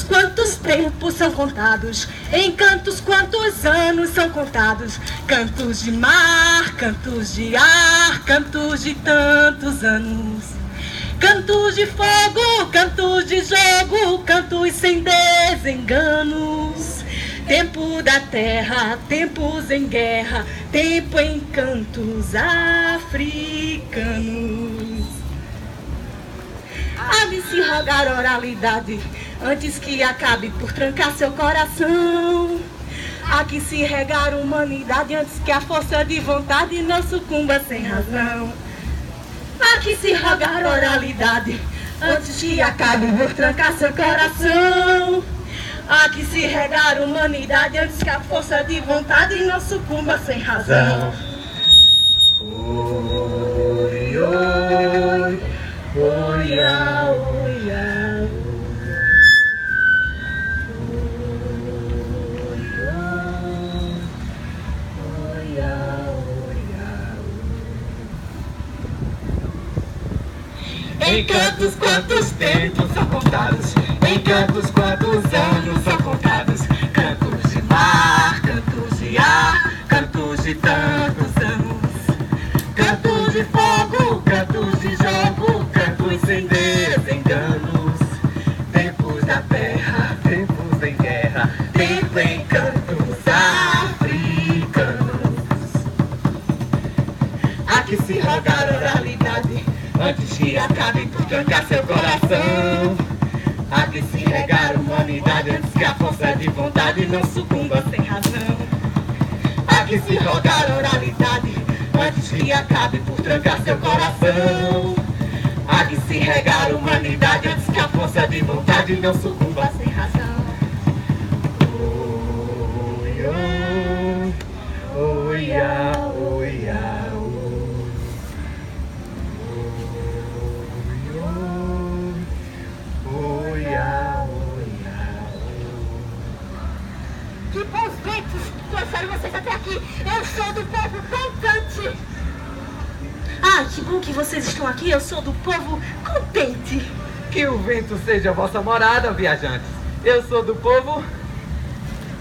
quantos tempos são contados, em cantos quantos anos são contados, cantos de mar, cantos de ar, cantos de tantos anos, cantos de fogo, cantos de jogo, cantos sem desenganos, tempo da terra, tempos em guerra, tempo em cantos africanos. Há-me se rogar oralidade, antes que acabe por trancar seu coração. Há que se regar humanidade, antes que a força de vontade não sucumba sem razão. Há que se rogar oralidade, antes que acabe por trancar seu coração. Há que se regar humanidade, antes que a força de vontade não sucumba sem razão. Oi, oi, oi, oi, Em cantos quantos tempos são contados, em cantos quantos anos são contados, cantos de mar, cantos de ar, cantos de tantos anos, cantos de fogo, cantos de jogo, cantos sem desenganos, tempos da terra, tempos em guerra, tempo em cantos africanos. Há que se rogar oralidade, antes que acabe por trancar seu coração. Há que se regar humanidade, antes que a força de vontade não sucumba sem razão. Há que se rogar oralidade, antes que acabe por trancar seu coração. Há que se regar humanidade, antes que a força de vontade não sucumba sem razão. Oi, oi, oi, oi, Que bons ventos trouxeram vocês até aqui. Eu sou do povo contente. Ah, que bom que vocês estão aqui. Eu sou do povo contente. Que o vento seja a vossa morada, viajantes. Eu sou do povo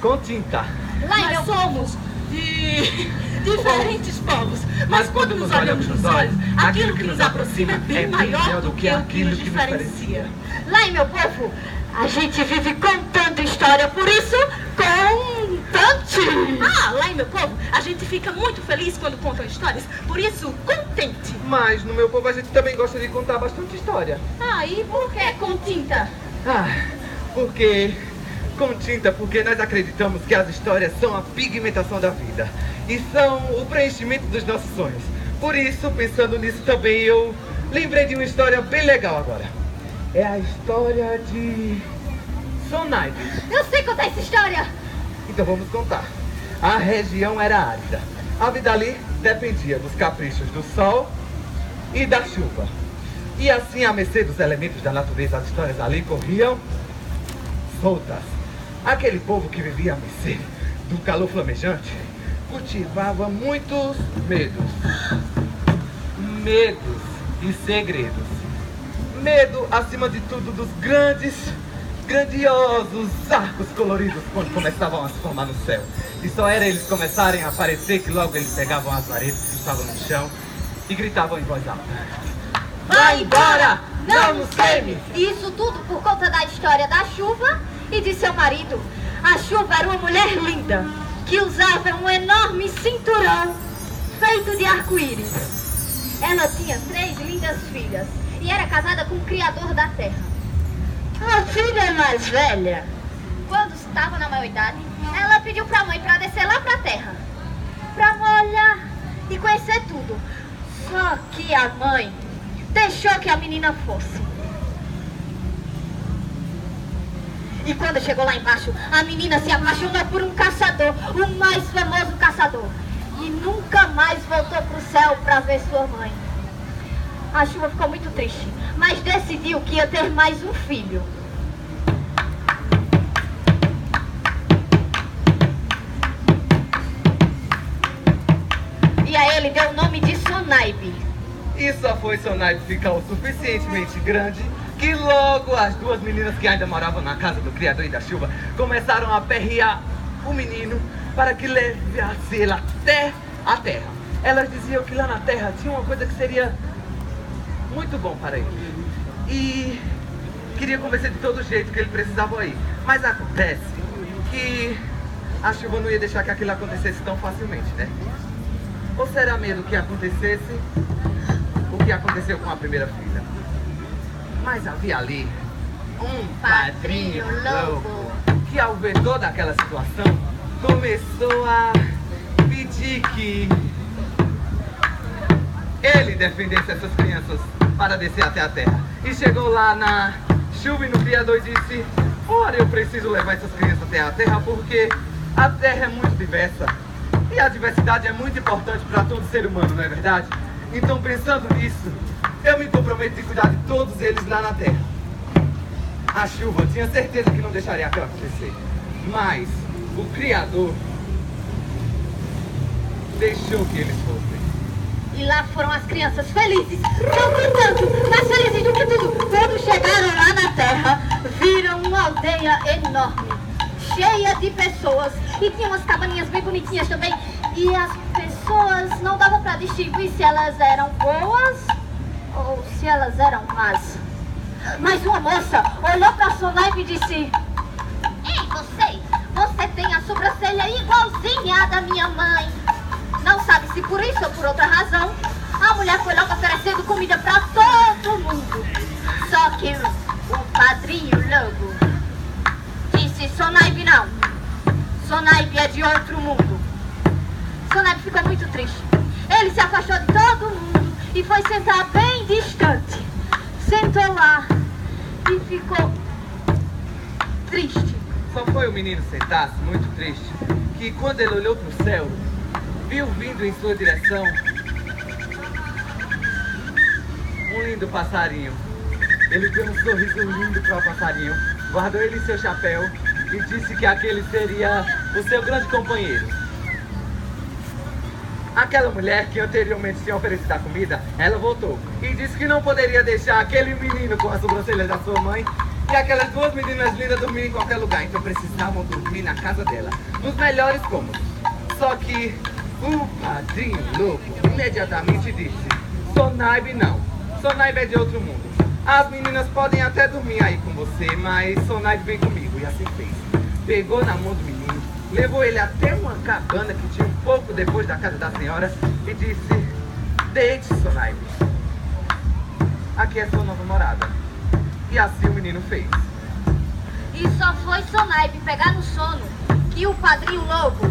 com tinta. Nós somos de diferentes povos, mas quando nos olhamos nos olhos, aquilo que nos aproxima é bem maior do que aquilo que nos diferencia. Lá em meu povo, a gente vive contando história, por isso, contente. Ah, lá em meu povo, a gente fica muito feliz quando contam histórias, por isso, contente. Mas no meu povo a gente também gosta de contar bastante história. Ah, e por que com tinta? Porque nós acreditamos que as histórias são a pigmentação da vida e são o preenchimento dos nossos sonhos. Por isso, pensando nisso também, eu lembrei de uma história bem legal agora. É a história de Sonaibe. Eu sei contar essa história. Então vamos contar. A região era árida. A vida ali dependia dos caprichos do sol e da chuva. E assim, à mercê dos elementos da natureza, as histórias ali corriam soltas. Aquele povo que vivia à mercê do calor flamejante cultivava muitos medos. Medos e segredos. Medo, acima de tudo, dos grandiosos arcos coloridos quando começavam a se formar no céu. E só era eles começarem a aparecer que logo eles pegavam as varetas que estavam no chão e gritavam em voz alta: vai embora! Não nos queime! Isso tudo por conta da história da chuva e de seu marido. A chuva era uma mulher linda, que usava um enorme cinturão feito de arco-íris. Ela tinha 3 lindas filhas e era casada com o Criador da Terra. A filha mais velha, quando estava na maioridade, ela pediu para a mãe para descer lá para a terra, para olhar e conhecer tudo. Só que a mãe deixou que a menina fosse. E quando chegou lá embaixo, a menina se apaixonou por um caçador, o mais famoso caçador. E nunca mais voltou para o céu para ver sua mãe. A chuva ficou muito triste, mas decidiu que ia ter mais um filho. E a ele deu o nome de Sonaibe. E só foi Sonaib ficar o suficientemente grande que logo as duas meninas que ainda moravam na casa do Criador e da Chuva começaram a perrear o menino para que levasse ele até a terra. Elas diziam que lá na terra tinha uma coisa que seria muito bom para ele. E queria convencer de todo jeito que ele precisava ir. Mas acontece que a Chuva não ia deixar que aquilo acontecesse tão facilmente, né? Ou será medo que acontecesse o que aconteceu com a primeira filha? Mas havia ali um padrinho louco que, ao ver toda aquela situação, começou a pedir que ele defendesse essas crianças para descer até a terra. E chegou lá na Chuva e no Criador e disse: ora, eu preciso levar essas crianças até a terra porque a terra é muito diversa. E a diversidade é muito importante para todo ser humano, não é verdade? Então, pensando nisso, eu me comprometo de cuidar de todos eles lá na terra. A Chuva tinha certeza que não deixaria aquilo acontecer. Mas o Criador deixou que eles fossem. E lá foram as crianças felizes, não que tanto, mais felizes do que tudo. Quando chegaram lá na terra, viram uma aldeia enorme, cheia de pessoas. E tinha umas cabaninhas bem bonitinhas também. E as pessoas não dava pra distinguir se elas eram boas ou se elas eram más. Mas uma moça olhou pra Sonaib e disse: ei, você tem a sobrancelha igualzinha à da minha mãe. Não sabe se por isso ou por outra razão, a mulher foi logo oferecendo comida pra todo mundo. Só que o padrinho lobo disse: Sonaib não. Sonaib é de outro mundo. Sonaib ficou muito triste. Ele se afastou de todo mundo e foi sentar bem distante. Sentou lá e ficou triste. Só foi o menino sentar-se, muito triste, que quando ele olhou para o céu, viu vindo em sua direção um lindo passarinho. Ele deu um sorriso lindo para o passarinho, guardou ele em seu chapéu e disse que aquele seria o seu grande companheiro. Aquela mulher que anteriormente tinha oferecido a comida, ela voltou e disse que não poderia deixar aquele menino com as sobrancelhas da sua mãe e aquelas duas meninas lindas dormirem em qualquer lugar. Então precisavam dormir na casa dela, nos melhores cômodos. Só que o padrinho louco imediatamente disse: Sonaib não, Sonaib é de outro mundo. As meninas podem até dormir aí com você, mas Sonaib vem comigo. E assim fez. Pegou na mão do menino, levou ele até uma cabana que tinha um pouco depois da casa da senhora e disse: deite, Sonaib. Aqui é sua nova morada. E assim o menino fez. E só foi Sonaib pegar no sono que o padrinho lobo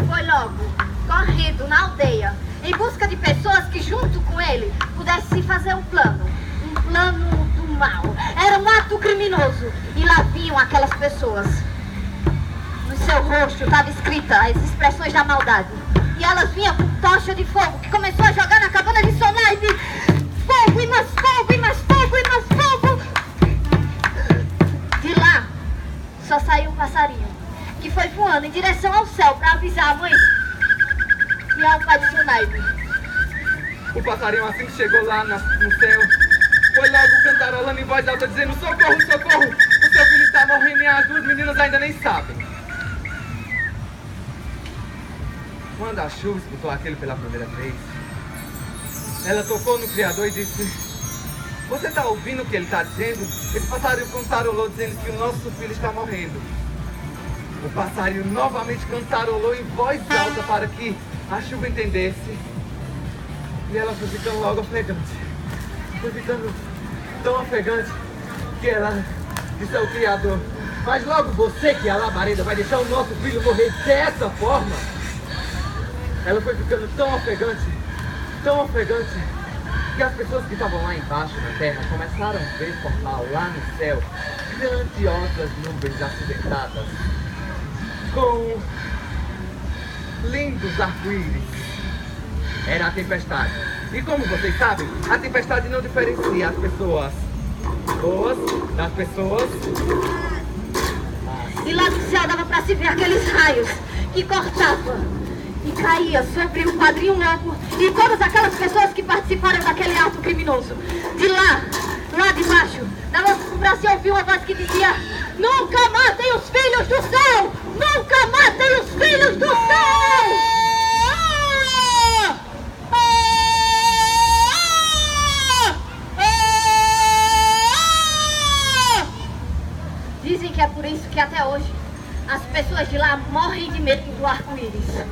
foi logo correndo na aldeia em busca de pessoas que junto com ele pudessem fazer um plano do mal. Era um ato criminoso. E lá vinham aquelas pessoas. No seu rosto estava escrita as expressões da maldade. E elas vinham com tocha de fogo que começou a jogar na cabana de Sonaib. Fogo e mais fogo e mais fogo e mais fogo. De lá só saiu um passarinho que foi voando em direção ao céu para avisar a mãe e ao pai de Sonaib. O passarinho, assim que chegou lá no céu, foi logo cantarolando em voz alta dizendo: socorro, socorro, o seu filho está morrendo e as duas meninas ainda nem sabem. Quando a Chuva escutou aquilo pela primeira vez, ela tocou no Criador e disse: você está ouvindo o que ele está dizendo? Esse passarinho cantarolou dizendo que o nosso filho está morrendo. O passarinho novamente cantarolou em voz alta para que a Chuva entendesse. E ela foi ficando logo ofegante. Foi ficando tão ofegante que ela disse ao Criador: mas logo você, que é a labareda, vai deixar o nosso filho morrer dessa forma? Ela foi ficando tão ofegante, que as pessoas que estavam lá embaixo na terra começaram a ver formar lá no céu grandiosas nuvens acidentadas com lindos arco-íris. Era a tempestade. E como vocês sabem, a tempestade não diferencia as pessoas boas das pessoas más. E lá do céu dava para se ver aqueles raios que cortavam e caía sobre o padrinho lobo e todas aquelas pessoas que participaram daquele lugar do criminoso. De lá de baixo, da nossa praça, eu ouvi uma voz que dizia: nunca matem os filhos do céu! Nunca matem os filhos do céu! Dizem que é por isso que até hoje as pessoas de lá morrem de medo do arco-íris.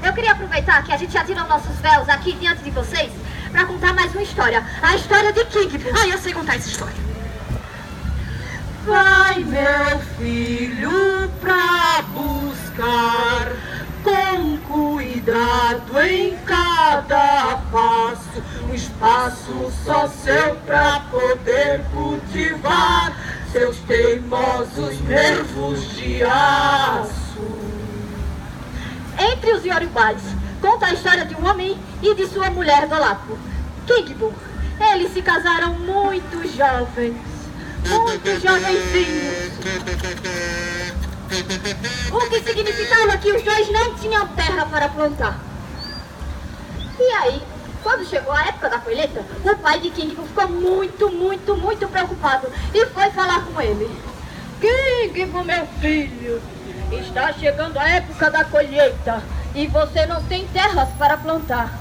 Eu queria aproveitar que a gente já tirou nossos véus aqui diante de vocês para contar mais uma história. A história de Kingbo. Ah, eu sei contar essa história. Vai, meu filho, pra buscar com cuidado em cada passo, um espaço só seu pra poder cultivar seus teimosos nervos de aço. Entre os Yorubais, conta a história de um homem e de sua mulher Dolapo, Kingbo. Eles se casaram muito jovens. Muito jovenzinhos. O que significava que os dois não tinham terra para plantar. E aí, quando chegou a época da colheita, o pai de Kingbo ficou muito preocupado e foi falar com ele. Kingbo, meu filho, está chegando a época da colheita e você não tem terras para plantar.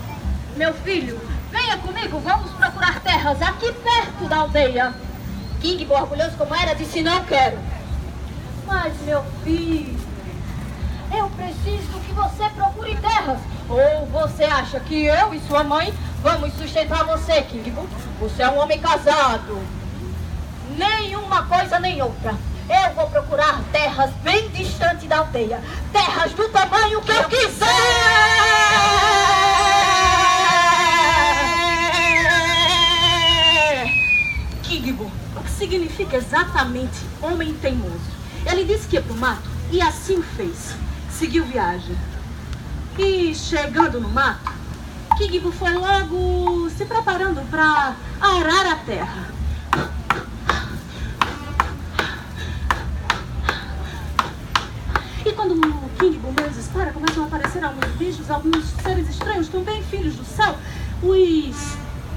Meu filho, venha comigo, vamos procurar terras aqui perto da aldeia. Kingbo, orgulhoso como era, disse: não quero. Mas, meu filho, eu preciso que você procure terras. Ou você acha que eu e sua mãe vamos sustentar você, Kingbo? Você é um homem casado. Nenhuma coisa nem outra. Eu vou procurar terras bem distante da aldeia. Terras do tamanho que eu quiser. Kingbo, o que significa exatamente homem teimoso? Ele disse que ia pro mato e assim fez. Seguiu viagem. E chegando no mato, Kingbo foi logo se preparando para arar a terra. E quando o Kingbo menos espera, começam a aparecer alguns bichos, alguns seres estranhos, também filhos do céu, os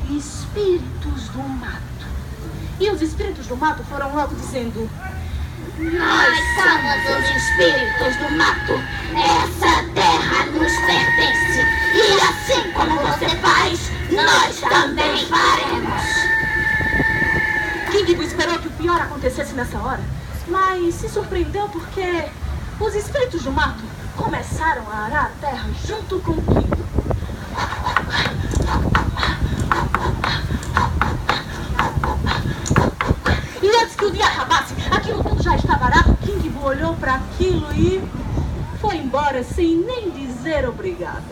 espíritos do mato. E os espíritos do mato foram logo dizendo: nós somos os espíritos do mato. Essa terra nos pertence. E assim como você faz, nós também faremos. Kingbo esperou que o pior acontecesse nessa hora, mas se surpreendeu porque os espíritos do mato começaram a arar a terra junto com Kingbo. E antes que o dia acabasse, aquilo tudo já estava arado. Kingbo olhou para aquilo e foi embora sem nem dizer obrigado.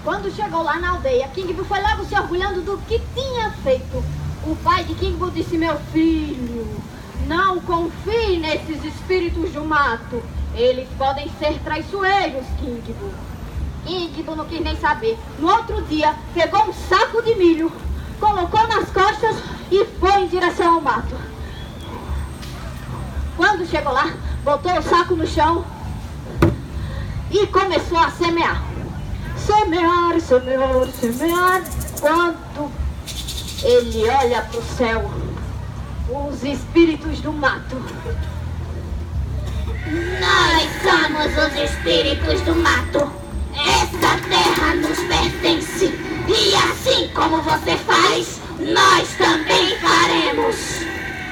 Quando chegou lá na aldeia, Kingbo foi logo se orgulhando do que tinha feito. O pai de Kingbo disse: meu filho, não confie nesses espíritos do mato. Eles podem ser traiçoeiros, Kingbo. Kingbo não quis nem saber. No outro dia, pegou um saco de milho, colocou nas costas e foi em direção ao mato. Quando chegou lá, botou o saco no chão e começou a semear. Semear, semear, semear. Quando ele olha para o céu, os espíritos do mato. Nós somos os espíritos do mato. Essa terra nos pertence. E assim como você faz, nós também faremos.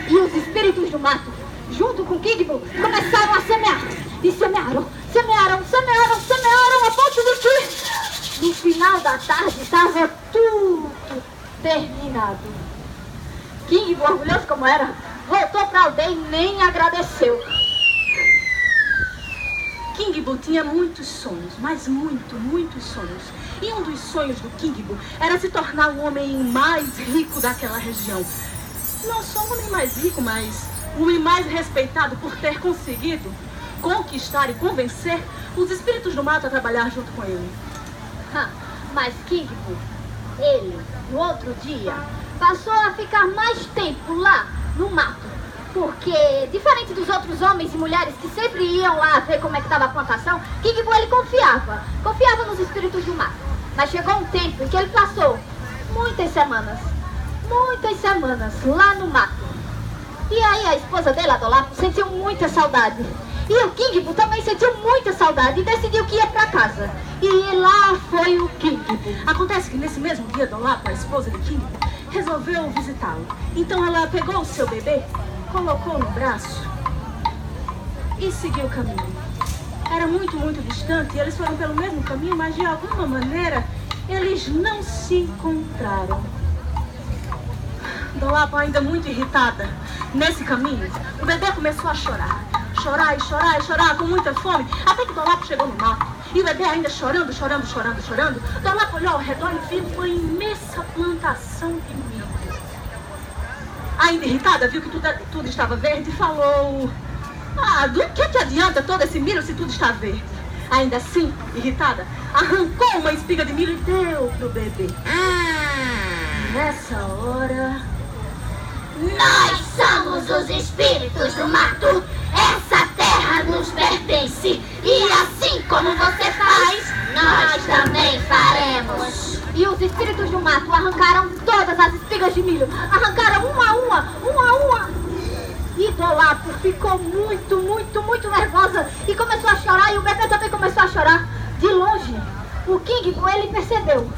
E os espíritos do mato, junto com Kingbo, começaram a semear. E semearam, semearam, semearam, semearam, a ponto de que no final da tarde estava tudo terminado. Kingbo, orgulhoso como era, voltou para a aldeia e nem agradeceu. Kingbo tinha muitos sonhos, mas muitos sonhos. E um dos sonhos do Kingbo era se tornar o homem mais rico daquela região. Não só o homem mais rico, mas o homem mais respeitado por ter conseguido conquistar e convencer os espíritos do mato a trabalhar junto com ele. Mas Kingbo, ele, no outro dia, passou a ficar mais tempo lá, no mato. Porque, diferente dos outros homens e mulheres que sempre iam lá ver como é que estava a plantação, King Boo, ele confiava nos espíritos do mato. Mas chegou um tempo em que ele passou muitas semanas lá no mato. E aí a esposa dele, a Dolapo, sentiu muita saudade. E o King Boo também sentiu muita saudade e decidiu que ia pra casa. E lá foi o King Boo. Acontece que nesse mesmo dia, Dolapo, a esposa de King Boo, resolveu visitá-lo. Então ela pegou o seu bebê, colocou no braço e seguiu o caminho. Era muito distante e eles foram pelo mesmo caminho, mas de alguma maneira eles não se encontraram. Dolapo, ainda muito irritada, nesse caminho, o bebê começou a chorar. Chorar, com muita fome, até que Dolapo chegou no mato. E o bebê ainda chorando. Dolapo olhou ao redor e viu uma imensa plantação de milho. Ainda irritada, viu que tudo estava verde e falou: do que adianta todo esse milho se tudo está verde? Ainda assim, irritada, arrancou uma espiga de milho e deu pro bebê. Nessa hora... Nós somos os espíritos do mato. Essa terra nos pertence. E assim como você faz, nós também faremos. E os espíritos do mato arrancaram todas as espigas de milho. Arrancaram uma a uma. E Dolapo ficou muito nervosa e começou a chorar. E o bebê também começou a chorar. De longe, o King Boo, ele percebeu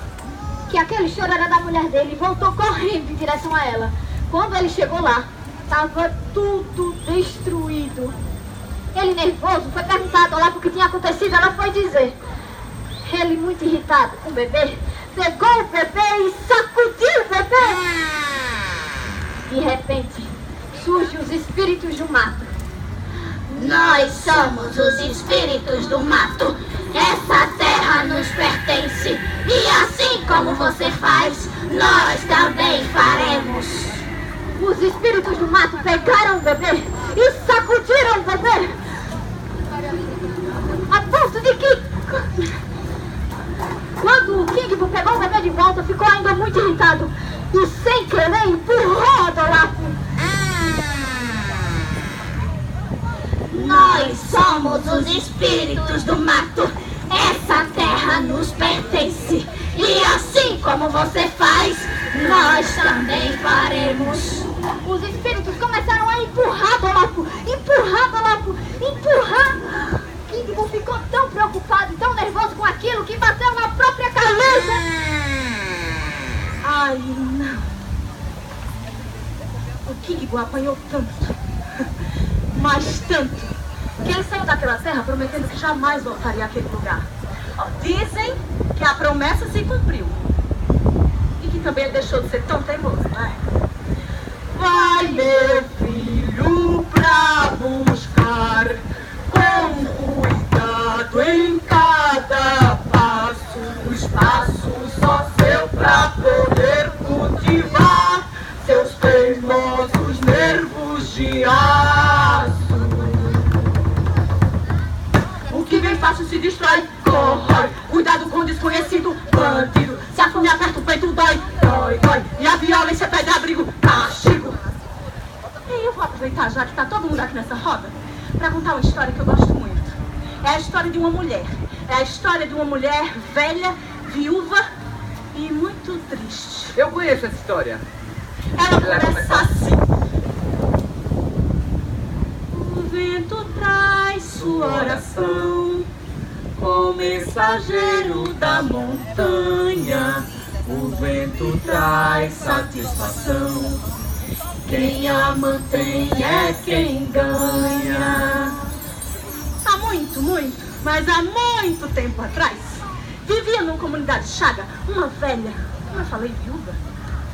que aquele choro era da mulher dele e voltou correndo em direção a ela. Quando ele chegou lá, estava tudo destruído. Ele, nervoso, foi perguntar a Dolapo o que tinha acontecido. Ela foi dizer. Ele, muito irritado com o bebê, pegou o bebê e sacudiu o bebê. De repente, surgem os espíritos do mato. Nós somos os espíritos do mato. Essa terra nos pertence. E assim como você faz, nós também faremos. Os espíritos do mato pegaram o bebê e sacudiram o bebê. A ponto de que, quando o King Boo pegou o bebê de volta, ficou ainda muito irritado. E sem querer empurrou a Dolapo. Nós somos os espíritos do mato. Essa terra nos pertence. E assim como você faz, nós também faremos. Os espíritos começaram a empurrar Dolapo. King Boo ficou tão preocupado e tão nervoso com aquilo que bateu na própria cabeça. Ai, não. O King Boo apanhou tanto, mas tanto, que ele saiu daquela terra prometendo que jamais voltaria àquele lugar. Dizem que a promessa se cumpriu. E que também ele deixou de ser tão teimoso, não é? Vai, meu filho, pra buscar com cuidado em cada passo. O espaço só seu pra poder cultivar seus teimosos nervos de aço. O que vem fácil se destrói, corrói. Cuidado com o desconhecido, bandido. Se a fome aperta o peito, dói. E a violência pede abrigo, castigo. E eu vou aproveitar, já que tá todo mundo aqui nessa roda, pra contar uma história que eu gosto muito. É a história de uma mulher. É a história de uma mulher velha, viúva e muito triste. Eu conheço essa história. Ela começa assim. O vento traz sua oração, o mensageiro da montanha. O vento traz satisfação. Quem a mantém é quem ganha. Há muito, mas há muito tempo atrás, vivia numa comunidade chaga uma velha, como eu falei, viúva,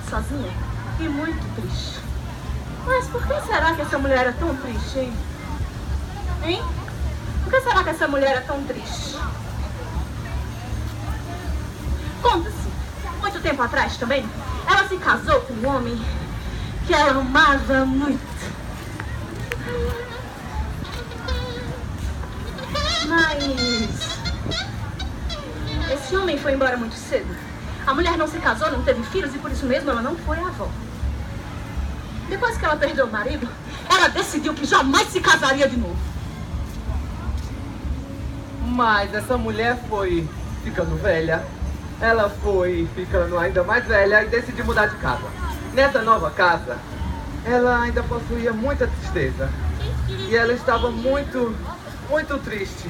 sozinha e muito triste. Mas por que será que essa mulher era tão triste, hein? Hein? Por que será que essa mulher é tão triste? Conta-se, muito tempo atrás também, ela se casou com um homem que ela amava muito. Mas esse homem foi embora muito cedo. A mulher não se casou, não teve filhos e por isso mesmo ela não foi avó. Depois que ela perdeu o marido, ela decidiu que jamais se casaria de novo. Mas essa mulher foi ficando velha. Ela foi ficando ainda mais velha e decidiu mudar de casa. Nessa nova casa, ela ainda possuía muita tristeza. E ela estava muito triste.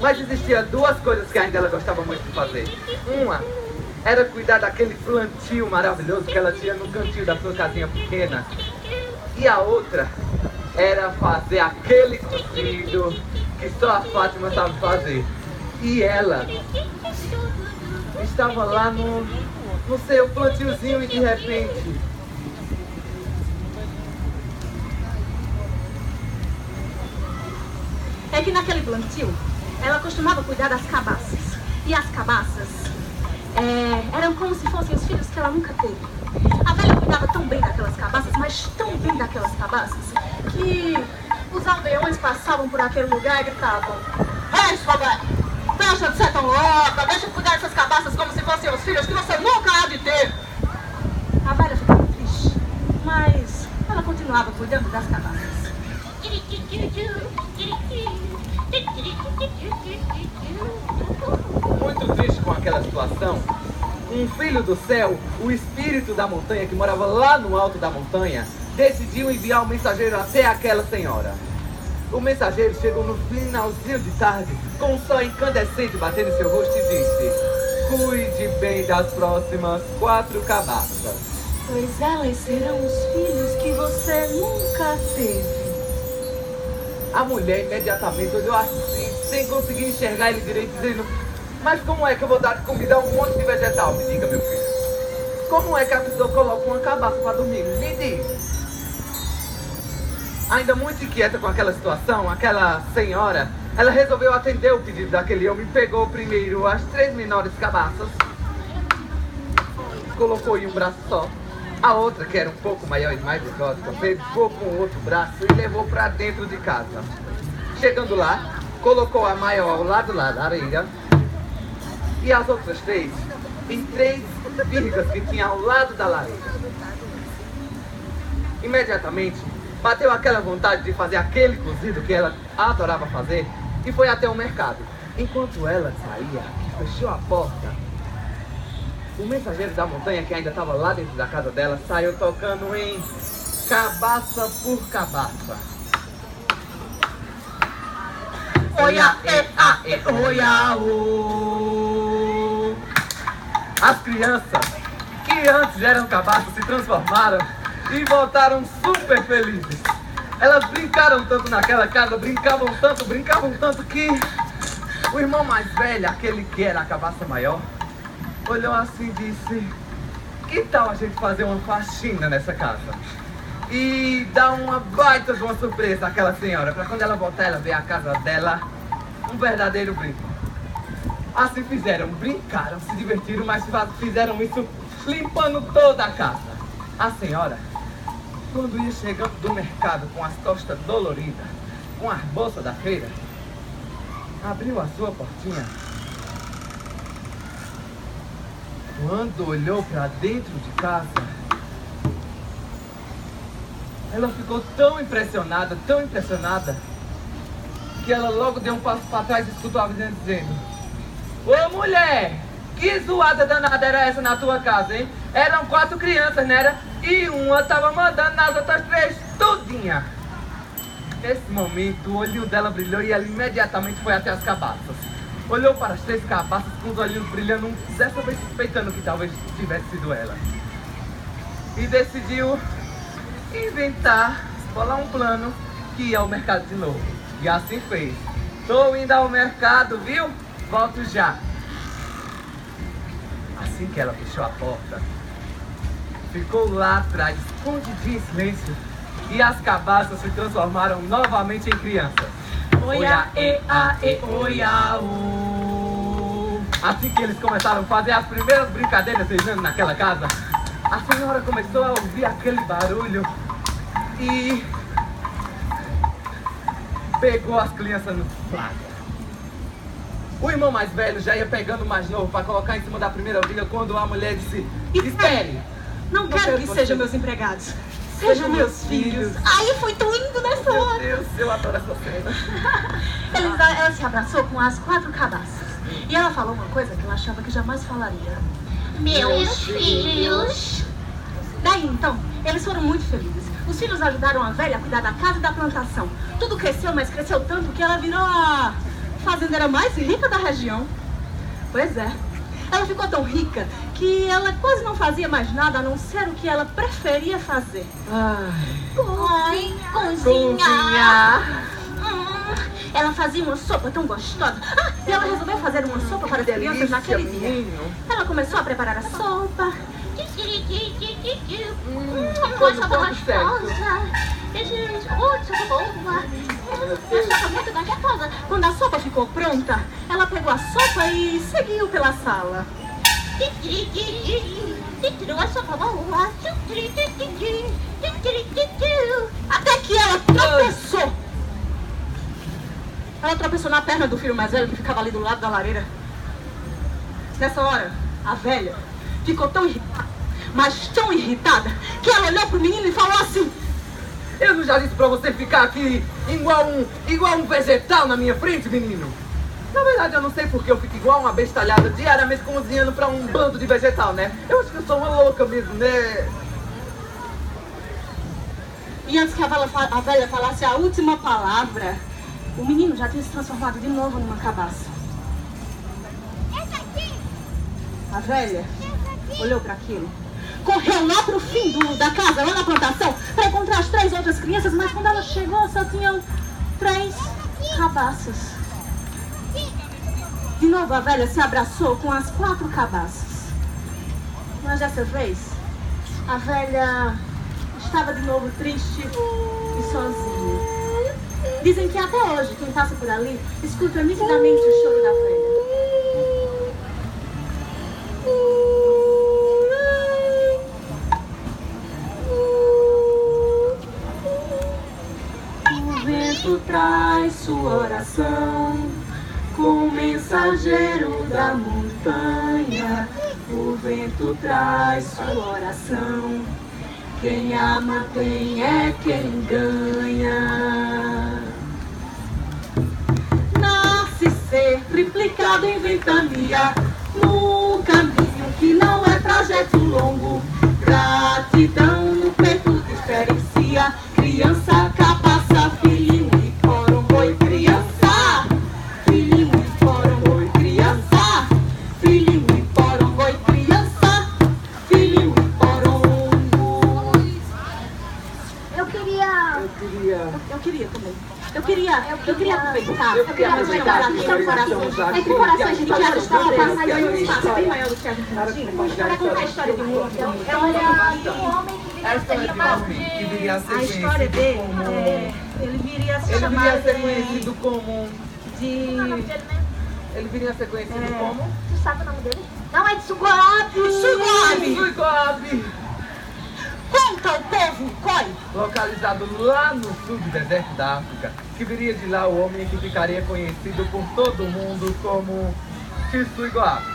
Mas existia duas coisas que ainda ela gostava muito de fazer. Uma era cuidar daquele plantio maravilhoso que ela tinha no cantinho da sua casinha pequena. E a outra era fazer aquele cozido que só a Fátima sabe fazer. E ela estava lá no seu plantiozinho e de repente... É que naquele plantio, ela costumava cuidar das cabaças. E as cabaças eram como se fossem os filhos que ela nunca teve. A velha cuidava tão bem daquelas cabaças, mas tão bem daquelas cabaças, que os aldeões passavam por aquele lugar e gritavam: "Ei, sua velha, deixa de ser tão louca, deixa de cuidar dessas cabaças como se fossem os filhos que você nunca há de ter." A velha ficava triste, mas ela continuava cuidando das cabaças. Muito triste com aquela situação, um filho do céu, o espírito da montanha que morava lá no alto da montanha, decidiu enviar um mensageiro até aquela senhora. O mensageiro chegou no finalzinho de tarde, com um sol incandescente batendo em seu rosto e disse: "Cuide bem das próximas 4 cabaças, pois elas serão os filhos que você nunca teve." A mulher imediatamente olhou assim, sem conseguir enxergar ele direito, dizendo: "Mas como é que eu vou dar de comida a um monte de vegetal? Me diga, meu filho. Como é que a pessoa coloca uma cabaça para dormir? Me diga." Ainda muito inquieta com aquela situação, aquela senhora, ela resolveu atender o pedido daquele homem. Pegou primeiro as 3 menores cabaças, colocou em um braço só. A outra, que era um pouco maior e mais exótica, pegou com o outro braço e levou para dentro de casa. Chegando lá, colocou a maior ao lado da lareira e as outras 3 em 3 vigas que tinha ao lado da lareira. Imediatamente, bateu aquela vontade de fazer aquele cozido que ela adorava fazer e foi até o mercado. Enquanto ela saía e fechou a porta, o mensageiro da montanha, que ainda estava lá dentro da casa dela, saiu tocando em cabaça por cabaça. Oia, oia, o. As crianças, que antes eram cabaças, se transformaram e voltaram super felizes. Elas brincaram tanto naquela casa, brincavam tanto que o irmão mais velho, aquele que era a cabaça maior, olhou assim e disse: "Que tal a gente fazer uma faxina nessa casa? E dar uma baita de uma surpresa àquela senhora, para quando ela voltar, ela ver a casa dela um verdadeiro brinco." Assim fizeram, brincaram, se divertiram, mas fizeram isso limpando toda a casa. A senhora, quando ia chegando do mercado com as costas doloridas, com as bolsas da feira, abriu a sua portinha. Quando olhou para dentro de casa, ela ficou tão impressionada, que ela logo deu um passo para trás e escutou a vizinha dizendo: "Ô mulher, que zoada danada era essa na tua casa, hein? Eram 4 crianças, não era? E uma tava mandando nas outras 3 tudinha." Nesse momento, o olhinho dela brilhou e ela imediatamente foi até as cabaças. Olhou para as 3 cabaças com os olhinhos brilhando, dessa vez suspeitando que talvez tivesse sido ela. E decidiu bolar um plano que ia ao mercado de novo. E assim fez. "Tô indo ao mercado, viu? Volto já." Assim que ela fechou a porta, ficou lá atrás, escondidinha em silêncio, e as cabaças se transformaram novamente em crianças. Oia, oia, o. Assim que eles começaram a fazer as primeiras brincadeiras beijando naquela casa, a senhora começou a ouvir aquele barulho e pegou as crianças no flagra. O irmão mais velho já ia pegando o mais novo para colocar em cima da primeira viga quando a mulher disse: espere! Não quero que sejam meus empregados. Sejam meus filhos. Aí foi tão lindo nessa hora. Meu Deus, eu adoro essa cena. Ela se abraçou com as 4 cabaças. E ela falou uma coisa que eu achava que jamais falaria. Meus filhos. Daí então, eles foram muito felizes. Os filhos ajudaram a velha a cuidar da casa e da plantação. Tudo cresceu, mas cresceu tanto que ela virou a fazendeira mais rica da região. Pois é. Ela ficou tão rica que ela quase não fazia mais nada a não ser o que ela preferia fazer. Cozinhar. Ela fazia uma sopa tão gostosa. E ela resolveu fazer uma sopa para as crianças naquele dia. Ela começou a preparar a sopa. Uma sopa gostosa. Sopa boa. Uma sopa muito gostosa. Quando a sopa ficou pronta, ela pegou a sopa e seguiu pela sala. Uma sopa boa. Até que ela tropeçou. Ela tropeçou na perna do filho mais velho que ficava ali do lado da lareira. Nessa hora, a velha ficou tão irritada, mas tão irritada, que ela olhou pro menino e falou assim: eu não já disse pra você ficar aqui igual um vegetal na minha frente, menino? Na verdade, eu não sei porque eu fico igual uma bestalhada diariamente cozinhando pra um bando de vegetal, né? Eu acho que eu sou uma louca mesmo, né? E antes que a velha falasse a última palavra, o menino já tinha se transformado de novo numa cabaça. A velha olhou para aquilo, correu lá pro fim da casa, lá na plantação, para encontrar as 3 outras crianças, mas quando ela chegou só tinham 3 cabaças. De novo a velha se abraçou com as 4 cabaças. Mas dessa vez, a velha estava de novo triste e sozinha. Dizem que até hoje, quem passa por ali, escuta nitidamente o choro da velha. O vento traz sua oração, com o mensageiro da montanha. O vento traz sua oração, quem a mantém é quem ganha. Nasce ser triplicado em ventania, num caminho que não é trajeto longo. Gratidão no peito diferencia, criança, cabaça, filhinho e corongoi. Criança, filhinho e corongoi. Criança, filhinho e corongoi. Criança, filhinho e corongoi. Eu queria também. Eu queria aproveitar. Entre corações de teatro estava passando um espaço bem maior do que a gente imagina para contar a história de um homem. Um homem que viria a ser A história dele, ele viria a ser chamado ser conhecido como... Ele viria a ser conhecido como... Tu sabe o nome dele? Não, é Tsugoabe! Tsugoabe! Conta o povo, Koi! Localizado lá no sul do deserto da África, que viria de lá o homem que ficaria conhecido por todo mundo como Tsugoabe.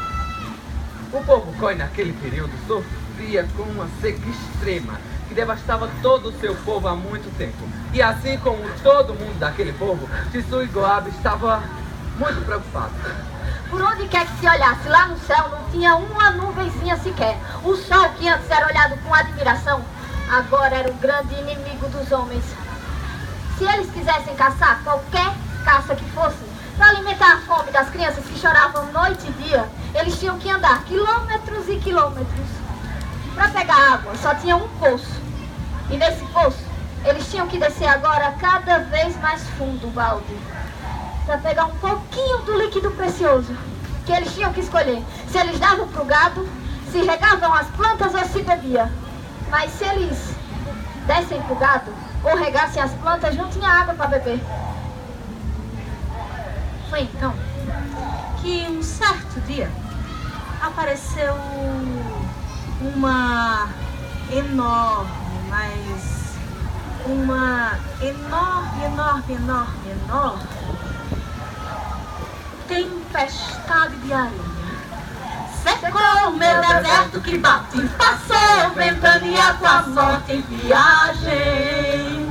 O povo Koi naquele período sofria com uma seca extrema que devastava todo o seu povo há muito tempo. E assim como todo mundo daquele povo, Tsugoabe estava muito preocupado. Por onde quer que se olhasse, lá no céu não tinha uma nuvenzinha sequer. O sol, que antes era olhado com admiração, agora era o grande inimigo dos homens. Se eles quisessem caçar qualquer caça que fosse, para alimentar a fome das crianças que choravam noite e dia, eles tinham que andar quilômetros e quilômetros. Para pegar água, só tinha um poço. E nesse poço, eles tinham que descer agora cada vez mais fundo o balde, para pegar um pouquinho do líquido precioso, que eles tinham que escolher se eles davam para o gado, se regavam as plantas ou se bebia. Mas se eles dessem para o gado ou regassem as plantas, não tinha água para beber. Foi então que um certo dia apareceu uma enorme tempestade de areia. Secou o meu deserto que bate, passou ventania com a morte em viagem.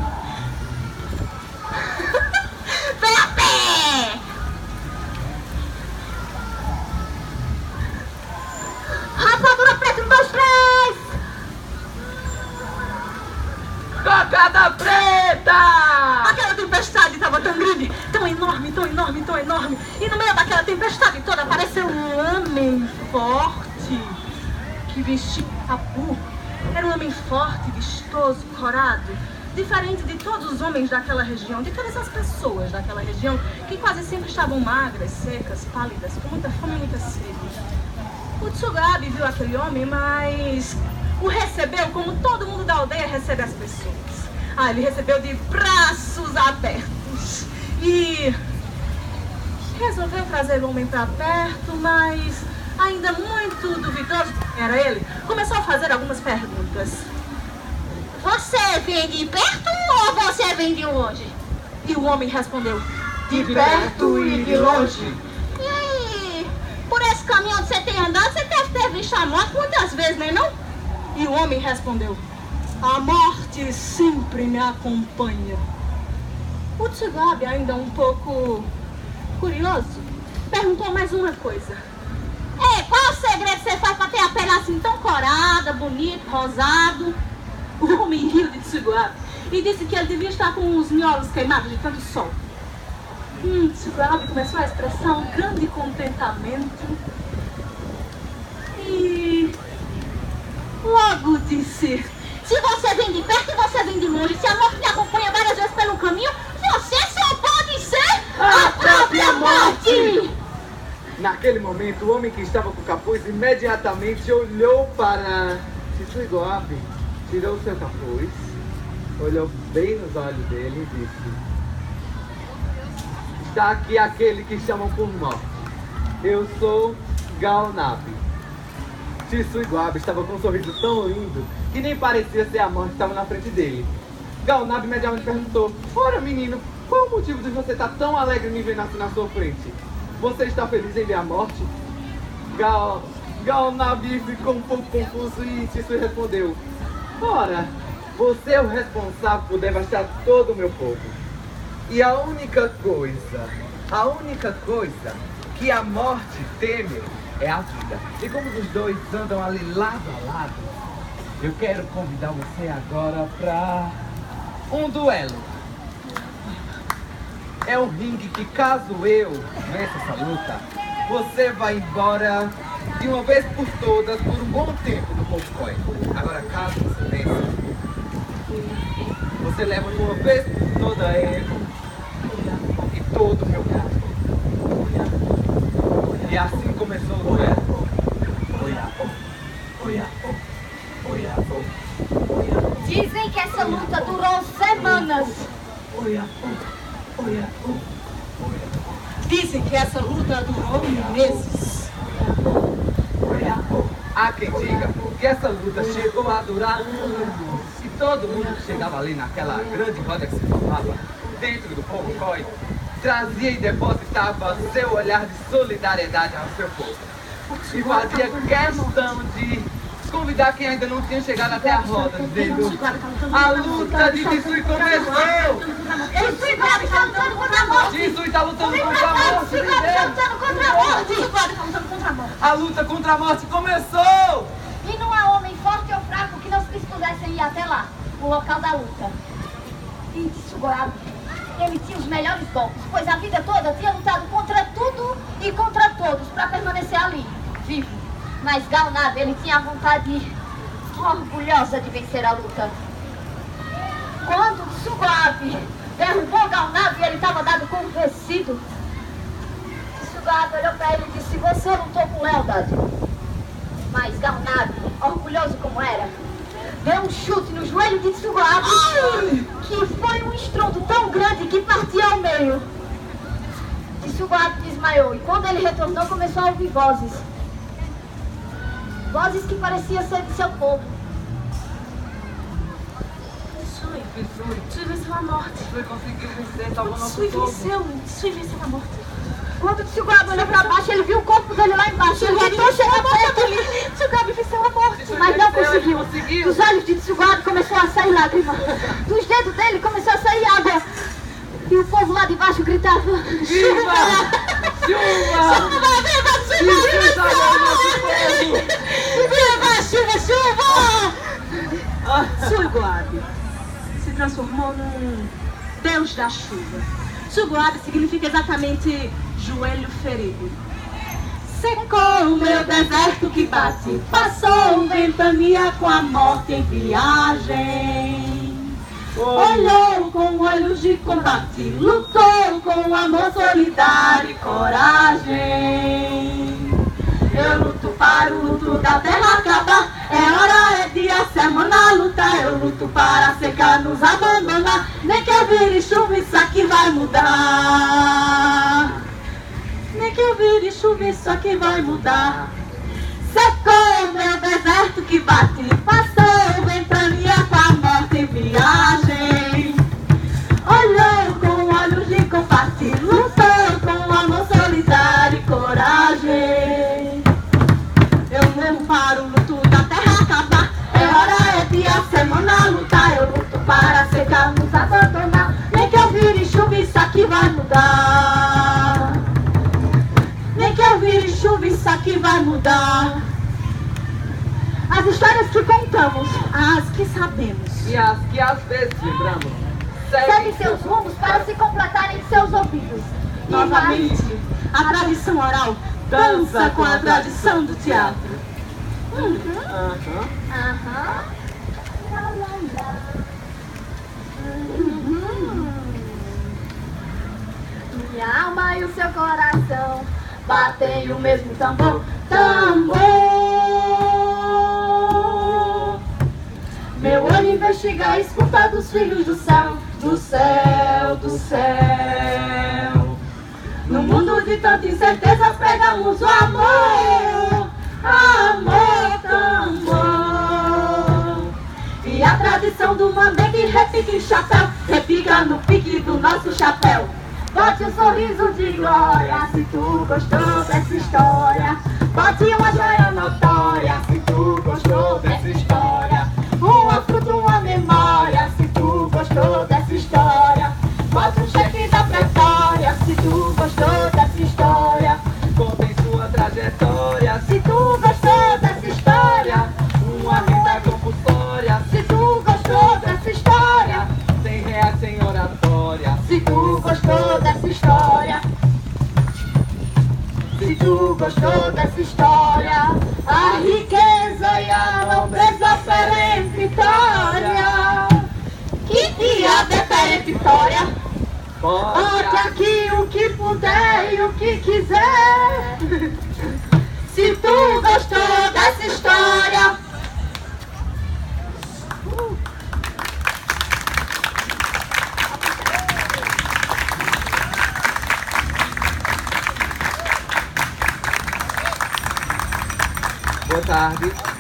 Vem a pé! Rapadura preta, 1, 2, 3! Cocada preta! Aquela tempestade estava tão grande, tão enorme, tão enorme, tão enorme. E no meio daquela tempestade toda apareceu um homem forte que vestia tapu. Era um homem forte, vistoso, corado, diferente de todos os homens daquela região, de todas as pessoas daquela região, que quase sempre estavam magras, secas, pálidas, com muita fome e muita sede. O Tsugabe viu aquele homem, mas o recebeu como todo mundo da aldeia recebe as pessoas. Ele recebeu de braços abertos e resolveu trazer o homem para perto, mas ainda muito duvidoso era ele, começou a fazer algumas perguntas. Você vem de perto ou você vem de longe? E o homem respondeu, De perto e de longe. E aí, por esse caminho onde você tem andado, você deve ter visto a morte muitas vezes, né não? E o homem respondeu, a morte sempre me acompanha. O Tsugabe, ainda um pouco curioso, perguntou mais uma coisa. Qual é o segredo que você faz pra ter a pele assim tão corada, bonito, rosado? O homem riu de Tsugabe e disse que ele devia estar com os miolos queimados de tanto sol. Tsugabe começou a expressar um grande contentamento e logo disse, Se você vem de perto e você vem de longe, se a morte me acompanha várias vezes pelo caminho, você só pode ser a própria morte! Naquele momento, o homem que estava com o capuz imediatamente olhou para Tsugabe, tirou seu capuz, olhou bem nos olhos dele e disse, está aqui aquele que chamam por morte. Eu sou Gaonabi. Tsugabe estava com um sorriso tão lindo que nem parecia ser a morte que estava na frente dele. Gaonabi imediatamente perguntou, ora menino, qual o motivo de você estar tão alegre me vendo assim na sua frente? Você está feliz em ver a morte? Gaonabi ficou um pouco confuso e Tsugabe respondeu, ora, você é o responsável por devastar todo o meu povo. E a única coisa que a morte teme é a vida. E como os dois andam ali lado a lado, eu quero convidar você agora para um duelo. É um ringue que caso eu vença essa luta, você vai embora de uma vez por todas por um bom tempo do Popcoin. Agora caso você vença, você leva de uma vez por toda ele e todo o meu povo. E assim começou o duelo. Dizem que essa luta durou semanas. dizem que essa luta durou meses. Há quem diga que essa luta chegou a durar anos. E todo mundo que chegava ali naquela grande roda que se formava dentro do Popcoin trazia e depositava seu olhar de solidariedade ao seu povo. E fazia questão de convidar quem ainda não tinha chegado até a roda, dizendo: a luta de Tsugabe começou! Tsugabe está lutando contra a morte! Tsugabe está lutando contra a morte! Tsugabe está lutando contra a morte! Tsugabe está lutando contra a morte! A luta contra a morte começou! E não há homem forte ou fraco que não se dispusesse ir até lá, no local da luta. E Tsugabe emitia os melhores golpes, pois a vida toda tinha lutado contra tudo e contra todos para permanecer ali, vivo. Mas Gaonabi, ele tinha a vontade orgulhosa de vencer a luta. Quando Tsugabe derrubou Gaonabi, ele estava dado como vencido. Tsugabe olhou para ele e disse: você lutou com lealdade. Mas Gaonabi, orgulhoso como era, deu um chute no joelho de Tsugabe, que foi um estrondo tão grande que partiu ao meio. Tsugabe desmaiou e quando ele retornou começou a ouvir vozes. Vozes que pareciam ser de seu povo. Tsui venceu a morte. Tsui conseguiu vencer, salvou nosso Tsui povo. venceu a morte. Quando o tio Gabi olhou pra baixo, ele viu o corpo dele lá embaixo. Ele tentou chegar perto ali. Tio Gabi venceu a morte, mas não conseguiu. Dos olhos de tio Gabi começou a sair lágrima. Dos dedos dele começou a sair água. E o povo lá de baixo gritava: Viva! Chuva! Chuva, viva, chuva, chuva! Tio Goab se transformou num deus da chuva. Tio Goab significa exatamente joelho ferido. Secou o meu deserto que bate, passou ventania com a morte em viagem. Olhou com olhos de combate, lutou com amor solidário e coragem. Eu luto para o luto da terra acabar, é hora, é dia, semana lutar. Eu luto para secar, nos abandonar, nem que eu vire chuva, isso aqui vai mudar. Nem que eu vire chuva, isso aqui vai mudar. Secou meu deserto que bate, passou ventania com a morte em viagem. Olhou com olhos de combate, lutou com amor solidário e coragem. Eu morro para o luto da terra acabar, é hora, é dia, semana lutar. Eu luto para secar, nos abandonar, nem que eu vire chuva, isso aqui vai mudar. Nem que eu vire chuva, isso aqui vai mudar. As histórias que contamos, as que sabemos, E as que às vezes lembramos, Segue seus rumos para se completarem seus ouvidos. E novamente, a tradição oral dança com a tradição do teatro. Aham. Minha alma e o seu coração batem o mesmo tambor. Meu olho investiga, escuta dos filhos do céu, do céu, do céu. No mundo de tantas incertezas pregamos o amor, amor, tambor. E a tradição do mandengue repica em chapéu, repica no pique do nosso chapéu. Bote um sorriso de glória se tu gostou dessa história. Bote uma joia notória se tu gostou dessa história. Uma fruta, uma memória se tu gostou dessa história. Bote um cheque da pretória se tu gostou dessa história. contem sua trajetória. Se tu gostou dessa história, Uma renda compulsória, se tu gostou dessa história, R$100 sem oratória. se tu gostou dessa história, se tu gostou dessa história, a riqueza e a nobreza peremptória. Que diabo é peremptória? Bote aqui o que puder e o que quiser. Se tu gostou dessa história. Boa tarde.